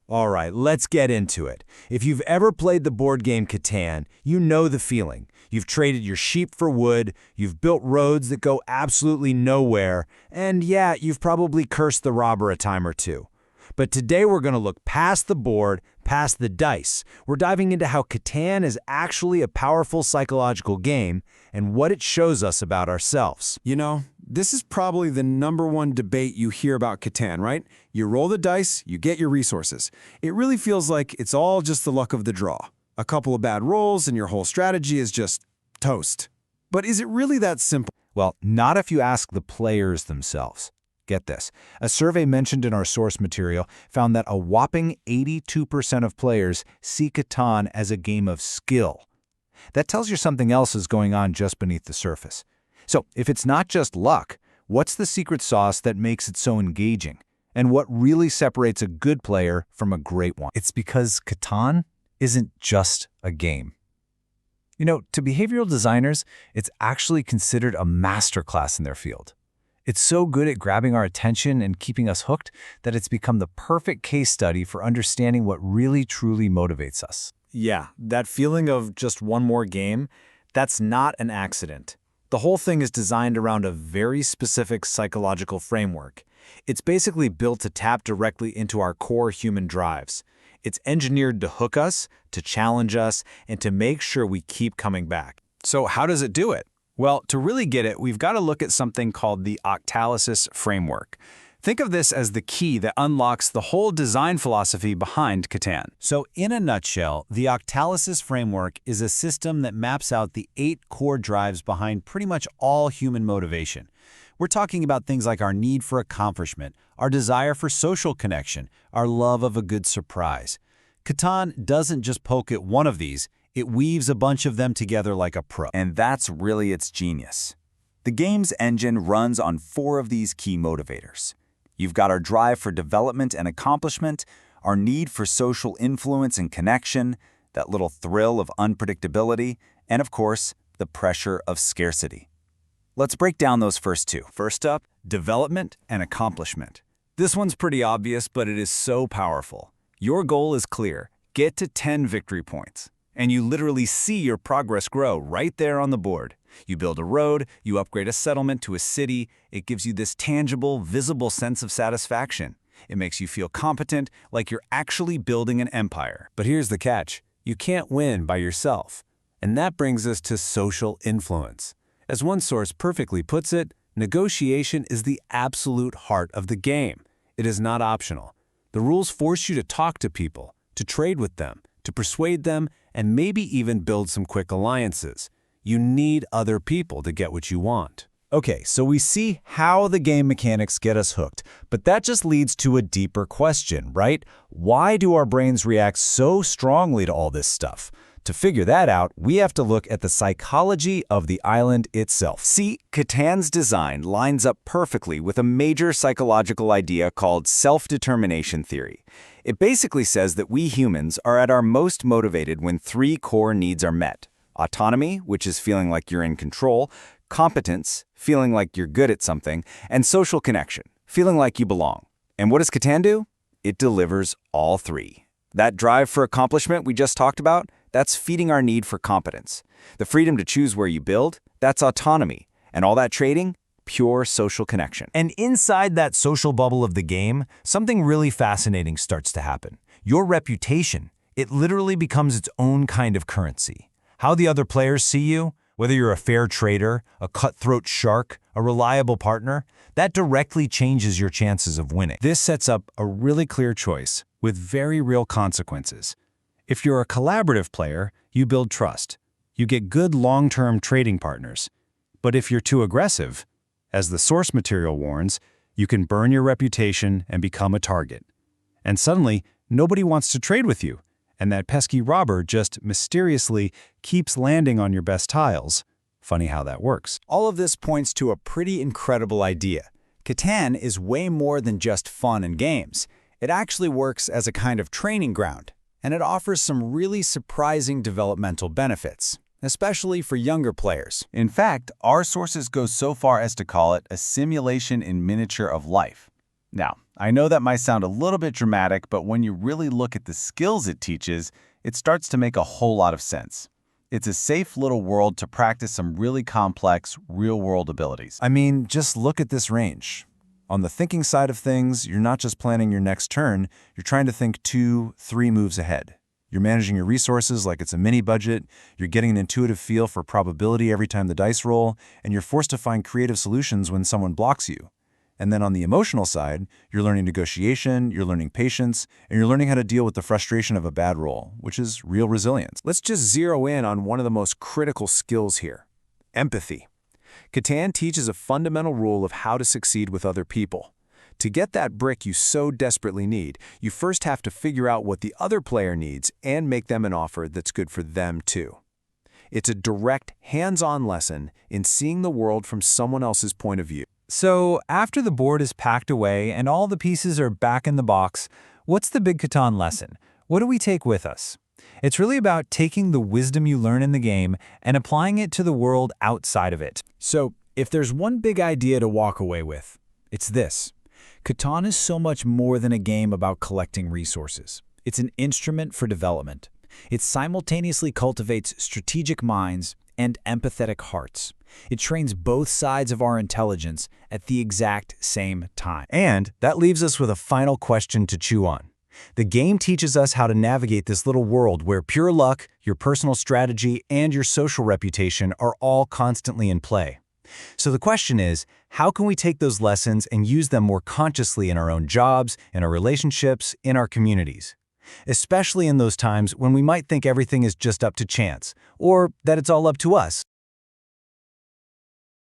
All right, let's get into it. If you've ever played the board game Catan, you know the feeling. You've traded your sheep for wood, you've built roads that go absolutely nowhere, and yeah, you've probably cursed the robber a time or two. But today we're going to look past the board, past the dice. We're diving into how Catan is actually a powerful psychological game and what it shows us about ourselves. You know, this is probably the #1 debate you hear about Catan, right? You roll the dice, you get your resources. It really feels like it's all just the luck of the draw. A couple of bad rolls and your whole strategy is just toast. But is it really that simple? Well, not if you ask the players themselves. Get this. A survey mentioned in our source material found that a whopping 82% of players see Catan as a game of skill. That tells you something else is going on just beneath the surface. So, if it's not just luck, what's the secret sauce that makes it so engaging? And what really separates a good player from a great one? It's because Catan isn't just a game. You know, to behavioral designers, it's actually considered a masterclass in their field. It's so good at grabbing our attention and keeping us hooked that it's become the perfect case study for understanding what really truly motivates us. Yeah, that feeling of just one more game, that's not an accident. The whole thing is designed around a very specific psychological framework. It's basically built to tap directly into our core human drives. It's engineered to hook us, to challenge us, and to make sure we keep coming back. So how does it do it? Well, to really get it, we've got to look at something called the Octalysis framework. Think of this as the key that unlocks the whole design philosophy behind Catan. So in a nutshell, the Octalysis framework is a system that maps out the 8 core drives behind pretty much all human motivation. We're talking about things like our need for accomplishment, our desire for social connection, our love of a good surprise. Catan doesn't just poke at one of these, it weaves a bunch of them together like a pro. And that's really its genius. The game's engine runs on 4 of these key motivators. You've got our drive for development and accomplishment, our need for social influence and connection, that little thrill of unpredictability, and of course, the pressure of scarcity. Let's break down those first 2. First up, development and accomplishment. This one's pretty obvious, but it is so powerful. Your goal is clear. Get to 10 victory points. And you literally see your progress grow right there on the board. You build a road, you upgrade a settlement to a city. It gives you this tangible, visible sense of satisfaction. It makes you feel competent, like you're actually building an empire. But here's the catch. You can't win by yourself. And that brings us to social influence. As one source perfectly puts it, negotiation is the absolute heart of the game. It is not optional. The rules force you to talk to people, to trade with them, to persuade them, and maybe even build some quick alliances. You need other people to get what you want. Okay, so we see how the game mechanics get us hooked, but that just leads to a deeper question, right? Why do our brains react so strongly to all this stuff? To figure that out, we have to look at the psychology of the island itself. See, Catan's design lines up perfectly with a major psychological idea called self-determination theory. It basically says that we humans are at our most motivated when 3 core needs are met. Autonomy, which is feeling like you're in control, competence, feeling like you're good at something, and social connection, feeling like you belong. And what does Catan do? It delivers all 3. That drive for accomplishment we just talked about, that's feeding our need for competence. The freedom to choose where you build, that's autonomy. And all that trading, pure social connection. And inside that social bubble of the game, something really fascinating starts to happen. Your reputation, it literally becomes its own kind of currency. How the other players see you, whether you're a fair trader, a cutthroat shark, a reliable partner, that directly changes your chances of winning. This sets up a really clear choice with very real consequences. If you're a collaborative player, you build trust. You get good long-term trading partners. But if you're too aggressive, as the source material warns, you can burn your reputation and become a target. And suddenly, nobody wants to trade with you, and that pesky robber just mysteriously keeps landing on your best tiles. Funny how that works. All of this points to a pretty incredible idea. Catan is way more than just fun and games. It actually works as a kind of training ground, and it offers some really surprising developmental benefits, especially for younger players. In fact, our sources go so far as to call it a simulation in miniature of life. Now, I know that might sound a little bit dramatic, but when you really look at the skills it teaches, it starts to make a whole lot of sense. It's a safe little world to practice some really complex, real-world abilities. I mean, just look at this range. On the thinking side of things, you're not just planning your next turn, you're trying to think 2, 3 moves ahead. You're managing your resources like it's a mini budget, you're getting an intuitive feel for probability every time the dice roll, and you're forced to find creative solutions when someone blocks you. And then on the emotional side, you're learning negotiation, you're learning patience, and you're learning how to deal with the frustration of a bad roll, which is real resilience. Let's just zero in on one of the most critical skills here: empathy. Catan teaches a fundamental rule of how to succeed with other people. To get that brick you so desperately need, you first have to figure out what the other player needs and make them an offer that's good for them too. It's a direct, hands-on lesson in seeing the world from someone else's point of view. So, after the board is packed away and all the pieces are back in the box, what's the big Catan lesson? What do we take with us? It's really about taking the wisdom you learn in the game and applying it to the world outside of it. So, if there's one big idea to walk away with, it's this. Catan is so much more than a game about collecting resources. It's an instrument for development. It simultaneously cultivates strategic minds and empathetic hearts. It trains both sides of our intelligence at the exact same time. And that leaves us with a final question to chew on. The game teaches us how to navigate this little world where pure luck, your personal strategy, and your social reputation are all constantly in play. So the question is, how can we take those lessons and use them more consciously in our own jobs, in our relationships, in our communities? Especially in those times when we might think everything is just up to chance, or that it's all up to us.